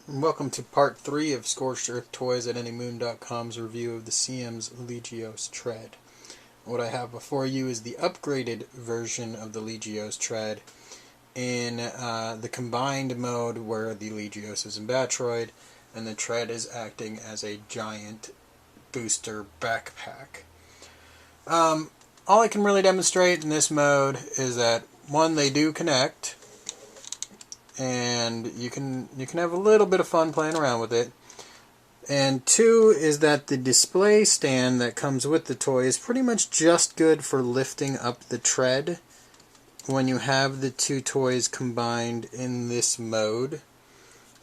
and welcome to part 3 of Scorched Earth Toys at anymoon.com's review of the CMs Legioss and Tread. What I have before you is the upgraded version of the LegiossTread in the combined mode where the Legioss is in Batroid and the Tread is acting as a giant booster backpack. All I can really demonstrate in this mode is that, one, they do connect, and you can have a little bit of fun playing around with it. And two is that the display stand that comes with the toy is pretty much just good for lifting up the tread when you have the two toys combined in this mode.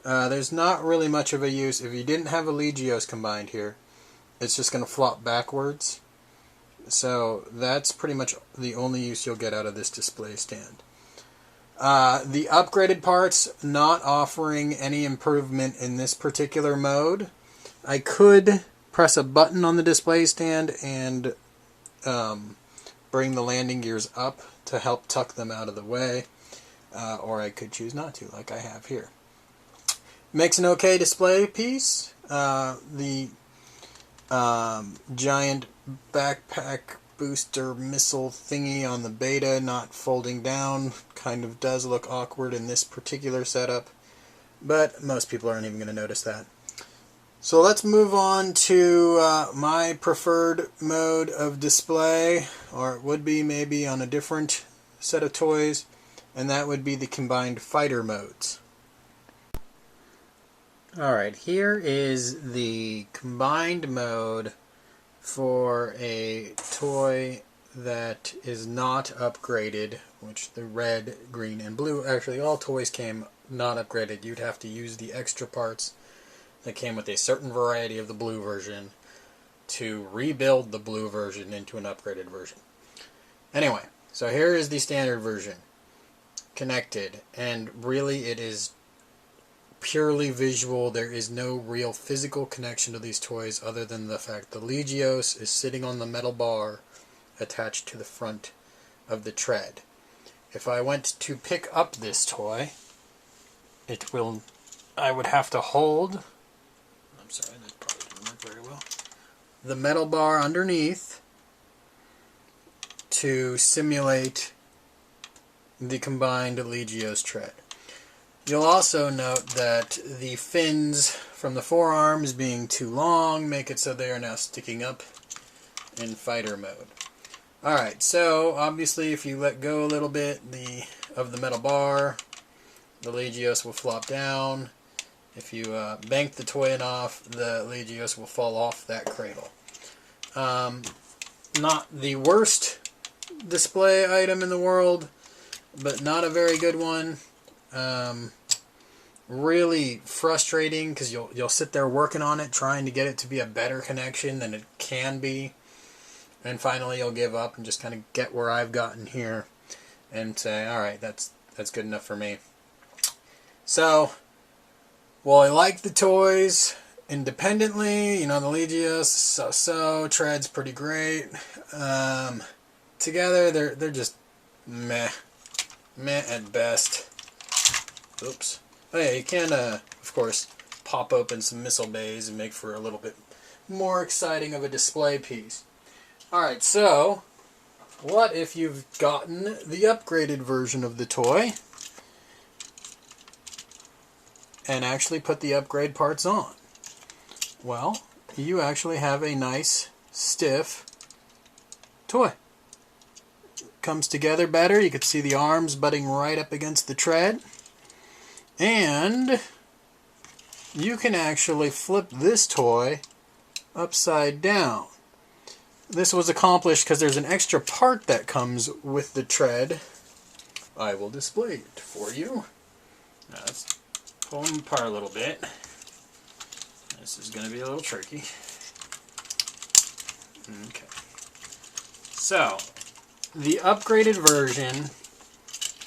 There's not really much of a use. If you didn't have a Legioss combined here, it's just going to flop backwards. So that's pretty much the only use you'll get out of this display stand. The upgraded parts not offering any improvement in this particular mode. I could press a button on the display stand and bring the landing gears up to help tuck them out of the way, or I could choose not to, like I have here. Makes an okay display piece. The giant backpack booster missile thingy on the beta not folding down kind of does look awkward in this particular setup, but most people aren't even going to notice that. So let's move on to my preferred mode of display, or it would be maybe on a different set of toys, and that would be the combined fighter modes. Alright, here is the combined mode for a toy that is not upgraded, which the red, green, and blue, actually all toys came not upgraded. You'd have to use the extra parts that came with a certain variety of the blue version to rebuild the blue version into an upgraded version. Anyway, so here is the standard version, connected, and really it is purely visual. There is no real physical connection to these toys other than the fact the Legioss is sitting on the metal bar attached to the front of the tread. If I went to pick up this toy, I would have to hold, I'm sorry, that probably didn't work very well, the metal bar underneath to simulate the combined LegiossTread. You'll also note that the fins from the forearms being too long make it so they are now sticking up in fighter mode. Alright, so obviously if you let go a little bit of the metal bar, the Legioss will flop down. If you bank the toy enough, the Legioss will fall off that cradle. Not the worst display item in the world, but not a very good one. Really frustrating because you'll sit there working on it, trying to get it to be a better connection than it can be, and finally you'll give up and just kind of get where I've gotten here and say, alright, that's good enough for me. So, while I like the toys independently, you know, the Legioss, so Tread's pretty great. Together, they're just meh at best. Oops. Oh yeah, you can, of course, pop open some missile bays and make for a little bit more exciting of a display piece. Alright, so, what if you've gotten the upgraded version of the toy and actually put the upgrade parts on? Well, you actually have a nice, stiff toy. Comes together better. You can see the arms butting right up against the tread. And you can actually flip this toy upside down. This was accomplished because there's an extra part that comes with the tread. I will display it for you. Now let's pull them apart a little bit. This is going to be a little tricky. Okay. So, the upgraded version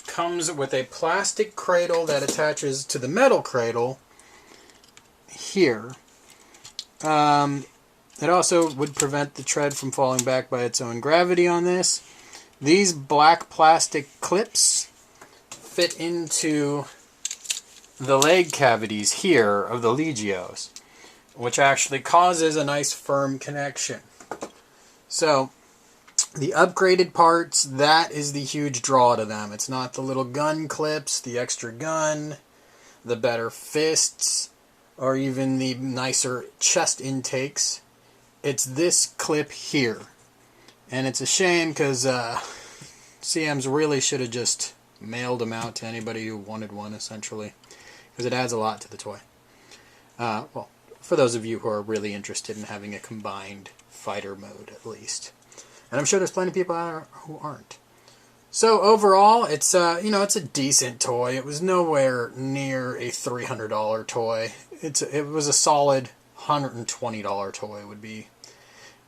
comes with a plastic cradle that attaches to the metal cradle here. It also would prevent the tread from falling back by its own gravity on this. These black plastic clips fit into the leg cavities here of the Legios, which actually causes a nice firm connection. So the upgraded parts, that is the huge draw to them. It's not the little gun clips, the extra gun, the better fists, or even the nicer chest intakes. It's this clip here. And it's a shame because CMs really should have just mailed them out to anybody who wanted one, essentially, because it adds a lot to the toy. Well, for those of you who are really interested in having a combined fighter mode, at least. And I'm sure there's plenty of people out there who aren't. So overall, it's it's a decent toy. It was nowhere near a $300 toy. It was a solid $120 toy would be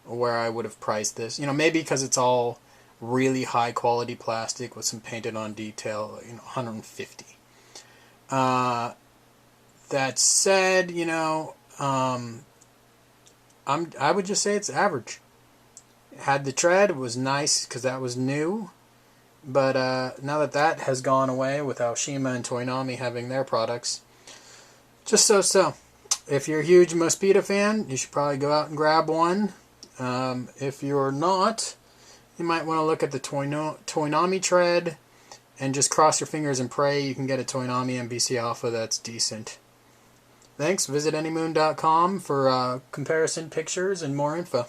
where I would have priced this. Maybe because it's all really high quality plastic with some painted on detail, $150. That said, I would just say it's average. Had the tread, it was nice because that was new. But now that has gone away with Aoshima and Toonami having their products, just so. If you're a huge Mospeada fan, you should probably go out and grab one. If you're not, you might want to look at the Toonami tread and just cross your fingers and pray you can get a Toonami MBC Alpha that's decent. Thanks. Visit anymoon.com for comparison pictures and more info.